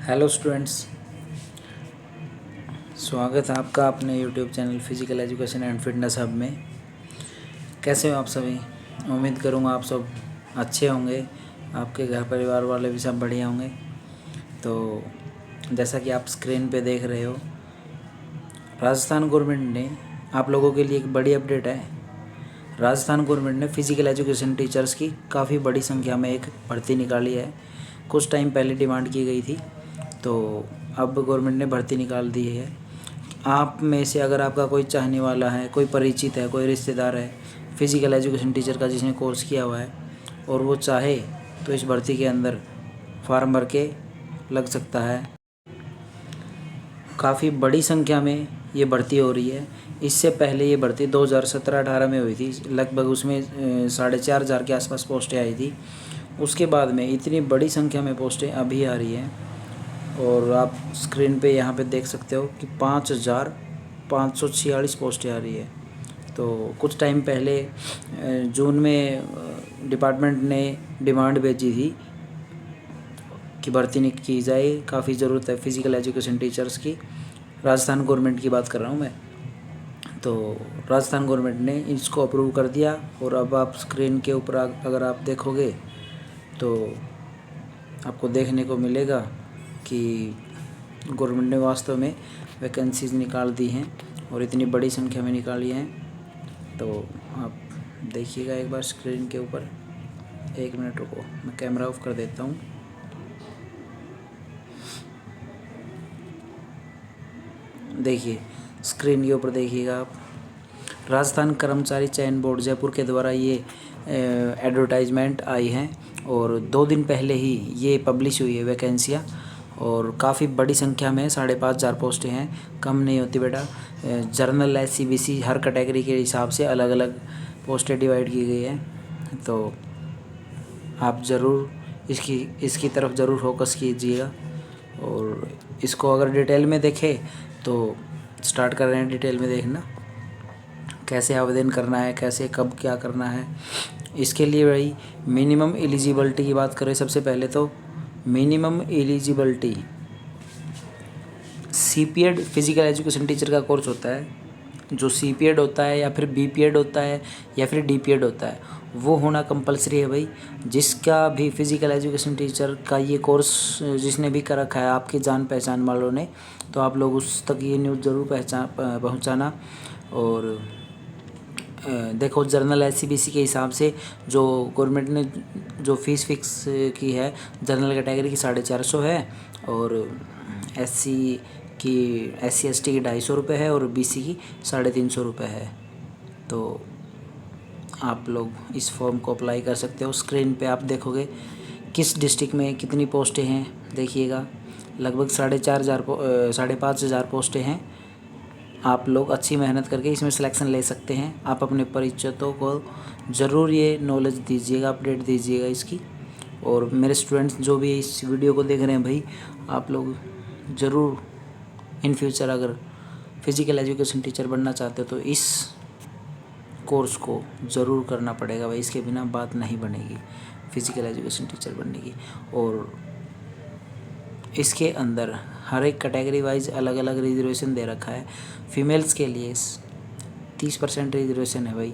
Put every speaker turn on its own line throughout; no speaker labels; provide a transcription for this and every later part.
Hello students, स्वागत है आपका अपने YouTube channel physical education and fitness hub में। कैसे हो आप सभी? उम्मीद करूँगा आप सब अच्छे होंगे, आपके घर परिवार वाले भी सब बढ़िया होंगे। तो जैसा कि आप स्क्रीन पे देख रहे हो, राजस्थान गवर्नमेंट ने आप लोगों के लिए एक बड़ी अपडेट है। राजस्थान गवर्नमेंट ने फिजिकल एजुकेशन टीचर्स की काफ़ी बड़ी संख्या में एक भर्ती निकाली है। कुछ टाइम पहले डिमांड की गई थी, तो अब गवर्नमेंट ने भर्ती निकाल दी है। आप में से अगर आपका कोई चाहने वाला है, कोई परिचित है, कोई रिश्तेदार है फिजिकल एजुकेशन टीचर का जिसने कोर्स किया हुआ है और वो चाहे तो इस भर्ती के अंदर फॉर्म भर के लग सकता है। काफ़ी बड़ी संख्या में ये भर्ती हो रही है। इससे पहले ये भर्ती 2017-18 में हुई थी, लगभग उसमें 4,500 के आसपास पोस्टें आई थी। उसके बाद में इतनी बड़ी संख्या में पोस्टें अभी आ रही हैं और आप स्क्रीन पे यहाँ पे देख सकते हो कि 5,546 पोस्टें आ रही है। तो कुछ टाइम पहले जून में डिपार्टमेंट ने डिमांड भेजी थी कि भर्ती नहीं की जाए, काफ़ी ज़रूरत है फिज़िकल एजुकेशन टीचर्स की। राजस्थान गवर्नमेंट की बात कर रहा हूँ मैं। तो राजस्थान गवर्नमेंट ने इसको अप्रूव कर दिया और अब आप स्क्रीन के ऊपर अगर आप देखोगे तो आपको देखने को मिलेगा कि गवर्नमेंट ने वास्तव में वैकेंसीज निकाल दी हैं और इतनी बड़ी संख्या में निकाली हैं। तो आप देखिएगा एक बार स्क्रीन के ऊपर। 1 मिनट रुको, मैं कैमरा ऑफ कर देता हूँ। देखिए स्क्रीन के ऊपर देखिएगा आप। राजस्थान कर्मचारी चयन बोर्ड जयपुर के द्वारा ये एडवर्टाइजमेंट आई है और 2 दिन पहले ही ये पब्लिश हुई है वैकेंसियाँ और काफ़ी बड़ी संख्या में 5,500 पोस्टें हैं। कम नहीं होती बेटा। जर्नल SCBC हर कैटेगरी के हिसाब से अलग अलग पोस्टें डिवाइड की गई है। तो आप ज़रूर इसकी तरफ ज़रूर फोकस कीजिएगा और इसको अगर डिटेल में देखें तो स्टार्ट कर रहे हैं डिटेल में देखना कैसे आवेदन करना है, कैसे कब क्या करना है। इसके लिए भाई मिनिमम एलिजिबिलिटी की बात करें, सबसे पहले तो minimum eligibility CPED physical education teacher का कोर्स होता है। जो CPED होता है या फिर BPED होता है या फिर DPED होता है, वो होना कंपलसरी है भाई। जिसका भी फिज़िकल एजुकेशन टीचर का ये कोर्स जिसने भी कर रखा है आपके जान पहचान वालों ने, तो आप लोग उस तक ये न्यूज़ ज़रूर पहुँचाना। और देखो जर्नल SCBC के हिसाब से जो गवर्नमेंट ने जो फ़ीस फिक्स की है, जनरल कैटेगरी की 450 है और SC ST की 250 रुपये है और BC की 350 रुपये है। तो आप लोग इस फॉर्म को अप्लाई कर सकते हो। स्क्रीन पे आप देखोगे किस डिस्ट्रिक्ट में कितनी पोस्टें हैं, देखिएगा लगभग 5,500 पोस्टें हैं। आप लोग अच्छी मेहनत करके इसमें सिलेक्शन ले सकते हैं। आप अपने परिचितों को ज़रूर ये नॉलेज दीजिएगा, अपडेट दीजिएगा इसकी। और मेरे स्टूडेंट्स जो भी इस वीडियो को देख रहे हैं भाई, आप लोग ज़रूर इन फ्यूचर अगर फिज़िकल एजुकेशन टीचर बनना चाहते हो तो इस कोर्स को ज़रूर करना पड़ेगा भाई। इसके बिना बात नहीं बनेगी फिज़िकल एजुकेशन टीचर बनने की। और इसके अंदर हर एक कैटेगरी वाइज अलग अलग रिजर्वेशन दे रखा है। फीमेल्स के लिए 30% रिजर्वेशन है भाई।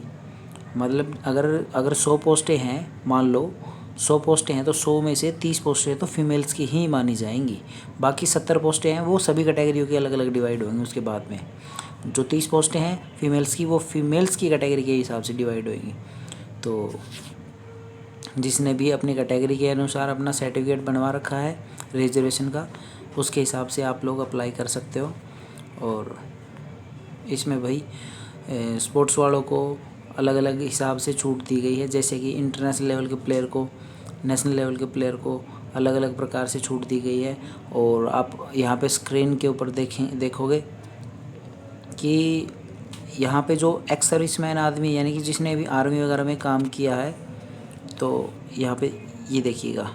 मतलब अगर 100 पोस्टें हैं, मान लो 100 पोस्टें हैं तो 100 में से 30 पोस्टें तो फीमेल्स की ही मानी जाएंगी। बाकी 70 पोस्टें हैं वो सभी कैटेगरियों की अलग अलग डिवाइड होंगी। उसके बाद में जो 30 पोस्टें हैं फीमेल्स की, वो फीमेल्स की कैटेगरी के हिसाब से डिवाइड होंगी। तो जिसने भी अपनी कैटेगरी के अनुसार अपना सर्टिफिकेट बनवा रखा है रिजर्वेशन का, उसके हिसाब से आप लोग अप्लाई कर सकते हो। और इसमें भाई स्पोर्ट्स वालों को अलग अलग हिसाब से छूट दी गई है। जैसे कि इंटरनेशनल लेवल के प्लेयर को, नेशनल लेवल के प्लेयर को अलग अलग प्रकार से छूट दी गई है। और आप यहाँ पे स्क्रीन के ऊपर देखोगे कि यहाँ पे जो एक्स सर्विसमैन आदमी, यानी कि जिसने भी आर्मी वगैरह में काम किया है, तो यहाँ पे ये देखिएगा,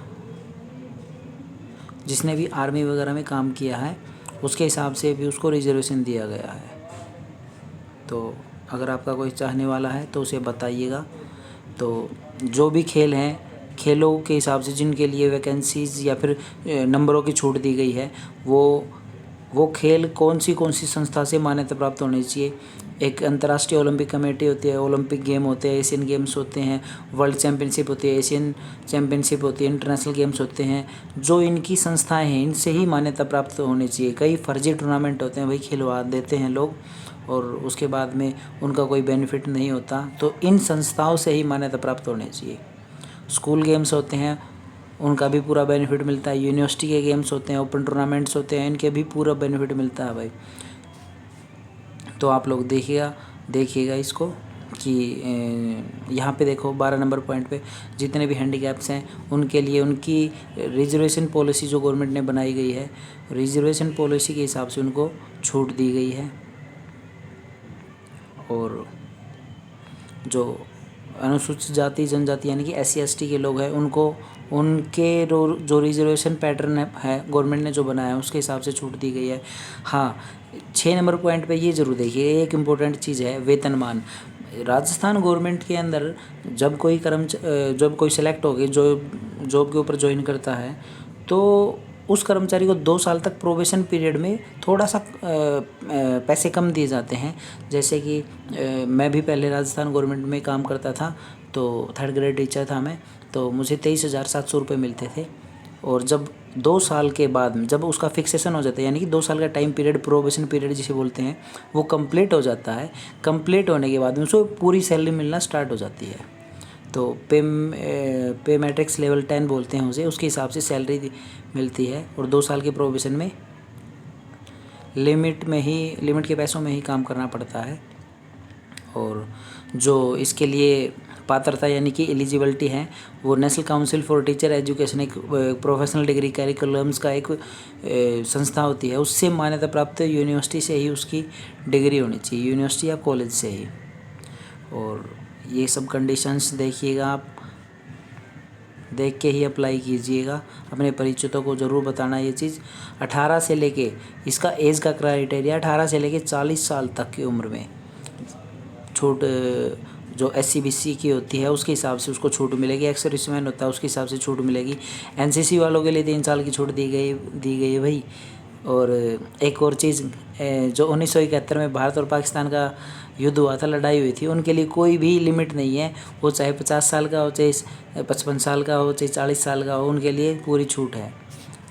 जिसने भी आर्मी वगैरह में काम किया है उसके हिसाब से भी उसको रिजर्वेशन दिया गया है। तो अगर आपका कोई चाहने वाला है तो उसे बताइएगा। तो जो भी खेल हैं, खेलों के हिसाब से जिनके लिए वैकेंसीज़ या फिर नंबरों की छूट दी गई है, वो खेल कौन सी संस्था से मान्यता प्राप्त होनी चाहिए। एक अंतर्राष्ट्रीय ओलंपिक कमेटी होती है, ओलंपिक गेम होते हैं, एशियन गेम्स होते हैं, वर्ल्ड चैम्पियनशिप होती है, एशियन चैम्पियनशिप होती है, इंटरनेशनल गेम्स होते हैं। जो इनकी संस्थाएं हैं इनसे ही मान्यता प्राप्त होनी चाहिए। कई फर्जी टूर्नामेंट होते हैं भाई, खिलवा देते हैं लोग और उसके बाद में उनका कोई बेनिफिट नहीं होता, तो इन संस्थाओं से ही मान्यता प्राप्त होनी चाहिए। स्कूल गेम्स होते हैं उनका भी पूरा बेनिफिट मिलता है, यूनिवर्सिटी के गेम्स होते हैं, ओपन टूर्नामेंट्स होते हैं, इनके भी पूरा बेनिफिट मिलता है भाई। तो आप लोग देखिएगा इसको कि यहाँ पे देखो 12 नंबर पॉइंट पे जितने भी हैंडीकैप्स हैं उनके लिए उनकी रिजर्वेशन पॉलिसी जो गवर्नमेंट ने बनाई गई है, रिजर्वेशन पॉलिसी के हिसाब से उनको छूट दी गई है। और जो अनुसूचित जाति जनजाति यानी कि SC ST के लोग हैं उनको उनके जो रिजर्वेशन पैटर्न है गवर्नमेंट ने जो बनाया है उसके हिसाब से छूट दी गई है। हाँ, 6 नंबर पॉइंट पे ये ज़रूर देखिए, एक इम्पोर्टेंट चीज़ है वेतनमान। राजस्थान गवर्नमेंट के अंदर जब कोई सेलेक्ट हो गई जॉब के ऊपर ज्वाइन करता है तो उस कर्मचारी को 2 साल तक प्रोबेशन पीरियड में थोड़ा सा पैसे कम दिए जाते हैं। जैसे कि मैं भी पहले राजस्थान गवर्नमेंट में काम करता था, तो 3rd ग्रेड टीचर था मैं, तो मुझे 23,700 रुपये मिलते थे। और जब 2 साल के बाद जब उसका फिक्सेशन हो जाता है यानी कि 2 साल का टाइम पीरियड, प्रोबेशन पीरियड जिसे बोलते हैं, वो कंप्लीट हो जाता है। कंप्लीट होने के बाद में उसको पूरी सैलरी मिलना स्टार्ट हो जाती है। तो पे मैट्रिक्स लेवल 10 बोलते हैं उसे, उसके हिसाब से सैलरी मिलती है। और 2 साल के प्रोबेशन में लिमिट के पैसों में ही काम करना पड़ता है। और जो इसके लिए पात्रता यानी कि एलिजिबिलिटी है वो national council for teacher education, एक प्रोफेशनल डिग्री कैरिकुलम्स का एक संस्था होती है, उससे मान्यता प्राप्त यूनिवर्सिटी से ही उसकी डिग्री होनी चाहिए, यूनिवर्सिटी या कॉलेज से ही। और ये सब कंडीशंस देखिएगा, आप देख के ही अप्लाई कीजिएगा। अपने परिचितों को ज़रूर बताना ये चीज़। 18 से लेके इसका एज का क्राइटेरिया 18 से लेके 40 साल तक की उम्र में छूट जो SC BC की होती है उसके हिसाब से उसको छूट मिलेगी। एक्स सर्विसमैन होता है उसके हिसाब से छूट मिलेगी। NCC वालों के लिए 3 साल की छूट दी गई है भाई। और एक और चीज़, जो 1971 में भारत और पाकिस्तान का युद्ध हुआ था, लड़ाई हुई थी, उनके लिए कोई भी लिमिट नहीं है। वो चाहे 50 साल का हो, चाहे 55 साल का हो, चाहे 40 साल का हो, उनके लिए पूरी छूट है।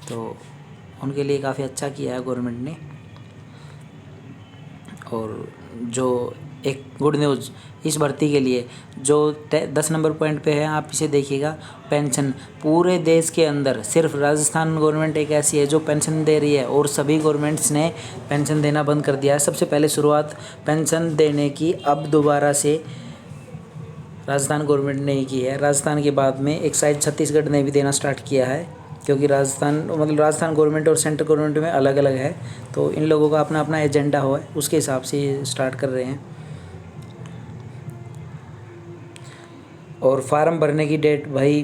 तो उनके लिए काफ़ी अच्छा किया है गवर्नमेंट ने। और जो एक गुड न्यूज़ इस भर्ती के लिए जो 10 नंबर पॉइंट पे है, आप इसे देखिएगा। पेंशन पूरे देश के अंदर सिर्फ राजस्थान गवर्नमेंट एक ऐसी है जो पेंशन दे रही है, और सभी गवर्नमेंट्स ने पेंशन देना बंद कर दिया है। सबसे पहले शुरुआत पेंशन देने की अब दोबारा से राजस्थान गवर्नमेंट ने ही की है। राजस्थान के बाद में एक शायद छत्तीसगढ़ ने भी देना स्टार्ट किया है, क्योंकि राजस्थान गवर्नमेंट और सेंट्रल गवर्नमेंट में अलग अलग है, तो इन लोगों का अपना अपना एजेंडा हो है, उसके हिसाब से ये स्टार्ट कर रहे हैं। और फार्म भरने की डेट भाई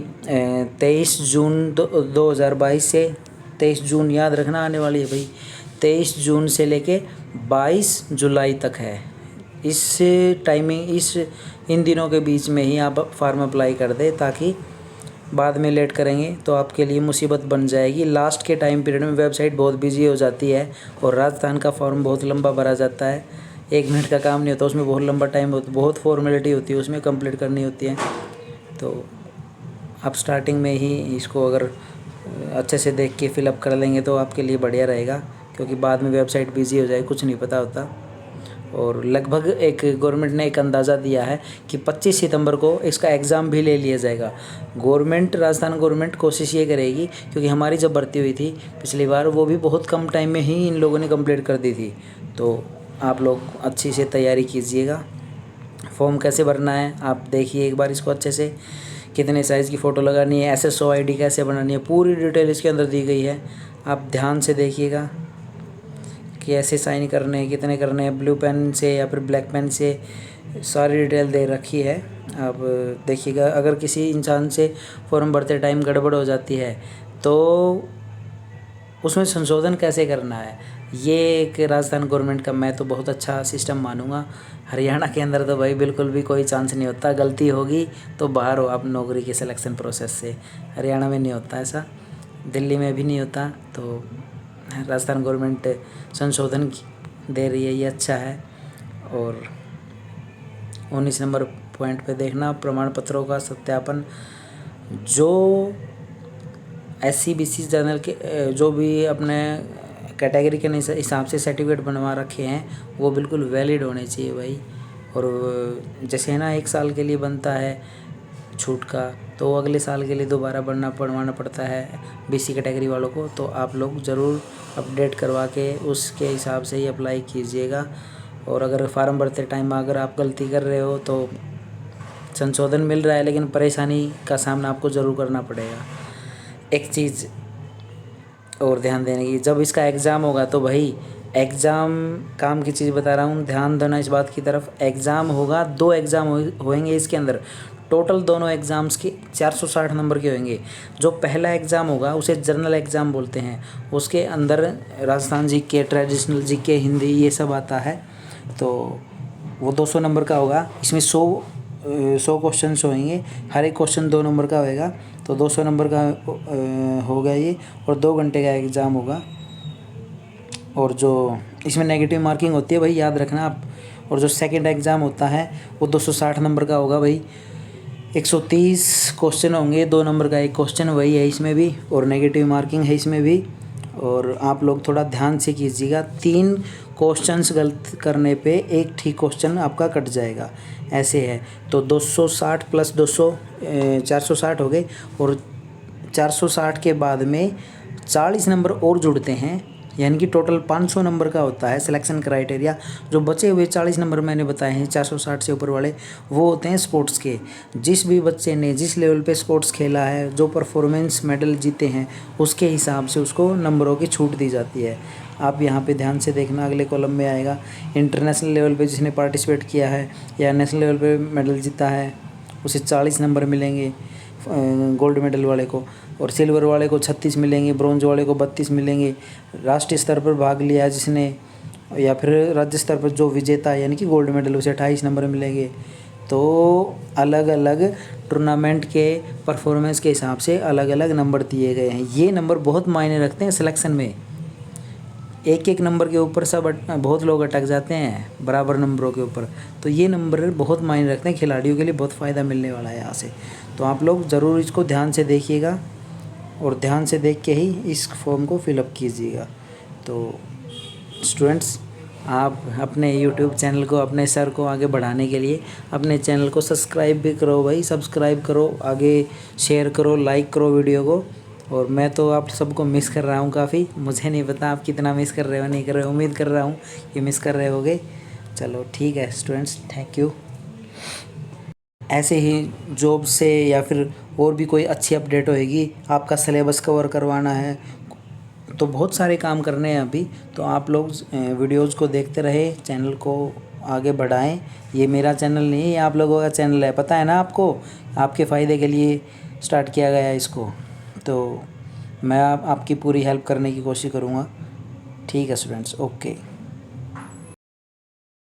23 जून 2022 से 23 जून याद रखना आने वाली है भाई, 23 जून से लेके 22 जुलाई तक है। इस इन दिनों के बीच में ही आप फार्म अप्लाई कर दें, ताकि बाद में लेट करेंगे तो आपके लिए मुसीबत बन जाएगी। लास्ट के टाइम पीरियड में वेबसाइट बहुत बिजी हो जाती है और राजस्थान का फॉर्म बहुत लंबा भरा जाता है। 1 मिनट का काम नहीं होता, उसमें बहुत लंबा टाइम होता, बहुत फॉर्मेलिटी होती है, उसमें कंप्लीट करनी होती है। तो आप स्टार्टिंग में ही इसको अगर अच्छे से देख के फिलअप कर लेंगे तो आपके लिए बढ़िया रहेगा, क्योंकि बाद में वेबसाइट बिजी हो जाए कुछ नहीं पता होता। और लगभग एक गवर्नमेंट ने एक अंदाज़ा दिया है कि 25 सितंबर को इसका एग्ज़ाम भी ले लिया जाएगा। राजस्थान गवर्नमेंट कोशिश ये करेगी, क्योंकि हमारी जब भर्ती हुई थी पिछली बार, वो भी बहुत कम टाइम में ही इन लोगों ने कंप्लीट कर दी थी। तो आप लोग अच्छी से तैयारी कीजिएगा। फॉर्म कैसे भरना है आप देखिए एक बार इसको अच्छे से, कितने साइज़ की फ़ोटो लगानी है, SSO ID कैसे बनानी है, पूरी डिटेल इसके अंदर दी गई है। आप ध्यान से देखिएगा कि ऐसे साइन करने हैं, कितने करने हैं, ब्लू पेन से या फिर ब्लैक पेन से, सारी डिटेल दे रखी है। आप देखिएगा, अगर किसी इंसान से फॉर्म भरते टाइम गड़बड़ हो जाती है तो उसमें संशोधन कैसे करना है, ये एक राजस्थान गवर्नमेंट का मैं तो बहुत अच्छा सिस्टम मानूंगा। हरियाणा के अंदर तो भाई बिल्कुल भी कोई चांस नहीं होता, गलती होगी तो बाहर हो आप नौकरी के सिलेक्शन प्रोसेस से। हरियाणा में नहीं होता ऐसा, दिल्ली में भी नहीं होता। तो राजस्थान गवर्नमेंट संशोधन दे रही है, ये अच्छा है। और 19 नंबर पॉइंट पे देखना, प्रमाण पत्रों का सत्यापन। जो SC/BC जनरल के जो भी अपने कैटेगरी के हिसाब से सर्टिफिकेट बनवा रखे हैं वो बिल्कुल वैलिड होने चाहिए भाई। और जैसे ना 1 साल के लिए बनता है छूट का, तो अगले साल के लिए दोबारा बनवाना पड़ता है BC कैटेगरी वालों को। तो आप लोग ज़रूर अपडेट करवा के उसके हिसाब से ही अप्लाई कीजिएगा। और अगर फार्म भरते टाइम अगर आप गलती कर रहे हो तो संशोधन मिल रहा है, लेकिन परेशानी का सामना आपको ज़रूर करना पड़ेगा। एक चीज़ और ध्यान देने की, जब इसका एग्ज़ाम होगा तो भाई एग्ज़ाम काम की चीज़ बता रहा हूँ, ध्यान देना इस बात की तरफ। एग्ज़ाम होगा, 2 एग्ज़ाम होएंगे इसके अंदर। टोटल दोनों एग्ज़ाम्स के 460 नंबर के होंगे। जो पहला एग्ज़ाम होगा उसे जनरल एग्ज़ाम बोलते हैं। उसके अंदर Rajasthan GK, traditional GK, Hindi ये सब आता है। तो वो 200 नंबर का होगा। इसमें 100 क्वेश्चन होंगे, हर एक क्वेश्चन 2 नंबर का होएगा। तो 200 नंबर का होगा ये, और 2 घंटे का एग्ज़ाम होगा। और जो इसमें नेगेटिव मार्किंग होती है भाई, याद रखना आप। और जो सेकंड एग्ज़ाम होता है वो 260 नंबर का होगा भाई। 130 क्वेश्चन होंगे, 2 नंबर का एक क्वेश्चन वही है इसमें भी, और नेगेटिव मार्किंग है इसमें भी। और आप लोग थोड़ा ध्यान से कीजिएगा, 3 क्वेश्चंस गलत करने पे एक ठीक क्वेश्चन आपका कट जाएगा, ऐसे है। तो 260 प्लस 200 460 हो गए। और 460 के बाद में 40 नंबर और जुड़ते हैं, यानी कि टोटल 500 नंबर का होता है सिलेक्शन क्राइटेरिया। जो बचे हुए 40 नंबर मैंने बताए हैं 460 से ऊपर वाले, वो होते हैं स्पोर्ट्स के। जिस भी बच्चे ने जिस लेवल पे स्पोर्ट्स खेला है, जो परफॉर्मेंस मेडल जीते हैं, उसके हिसाब से उसको नंबरों की छूट दी जाती है। आप यहाँ पे ध्यान से देखना, अगले कॉलम में आएगा। इंटरनेशनल लेवल पे जिसने पार्टिसिपेट किया है या नेशनल लेवल पे मेडल जीता है उसे 40 नंबर मिलेंगे गोल्ड मेडल वाले को, और सिल्वर वाले को 36 मिलेंगे, ब्रॉन्ज वाले को 32 मिलेंगे। राष्ट्रीय स्तर पर भाग लिया जिसने, या फिर राज्य स्तर पर जो विजेता है यानी कि गोल्ड मेडल, उसे 28 नंबर मिलेंगे। तो अलग अलग टूर्नामेंट के परफॉर्मेंस के हिसाब से अलग अलग नंबर दिए गए हैं। ये नंबर बहुत मायने रखते हैं सिलेक्शन में। एक एक नंबर के ऊपर सब बहुत लोग अटक जाते हैं बराबर नंबरों के ऊपर। तो ये नंबर बहुत मायने रखते हैं, खिलाड़ियों के लिए बहुत फ़ायदा मिलने वाला है यहाँ से। तो आप लोग ज़रूर इसको ध्यान से देखिएगा, और ध्यान से देख के ही इस फॉर्म को फिलअप कीजिएगा। तो स्टूडेंट्स, आप अपने यूट्यूब चैनल को, अपने सर को आगे बढ़ाने के लिए अपने चैनल को सब्सक्राइब भी करो भाई, सब्सक्राइब करो, आगे शेयर करो, लाइक करो वीडियो को। और मैं तो आप सबको मिस कर रहा हूँ काफ़ी, मुझे नहीं पता आप कितना मिस कर रहे हो नहीं कर रहे हो, उम्मीद कर रहा हूँ कि मिस कर रहे होगे। चलो ठीक है स्टूडेंट्स, थैंक यू। ऐसे ही जॉब से या फिर और भी कोई अच्छी अपडेट होएगी, आपका सिलेबस कवर करवाना है, तो बहुत सारे काम करने हैं अभी। तो आप लोग वीडियोज़ को देखते रहे, चैनल को आगे बढ़ाएं। ये मेरा चैनल नहीं है, ये आप लोगों का चैनल है, पता है ना आपको, आपके फ़ायदे के लिए स्टार्ट किया गया है इसको। तो मैं आपकी पूरी हेल्प करने की कोशिश करूँगा। ठीक है स्टूडेंट्स, ओके।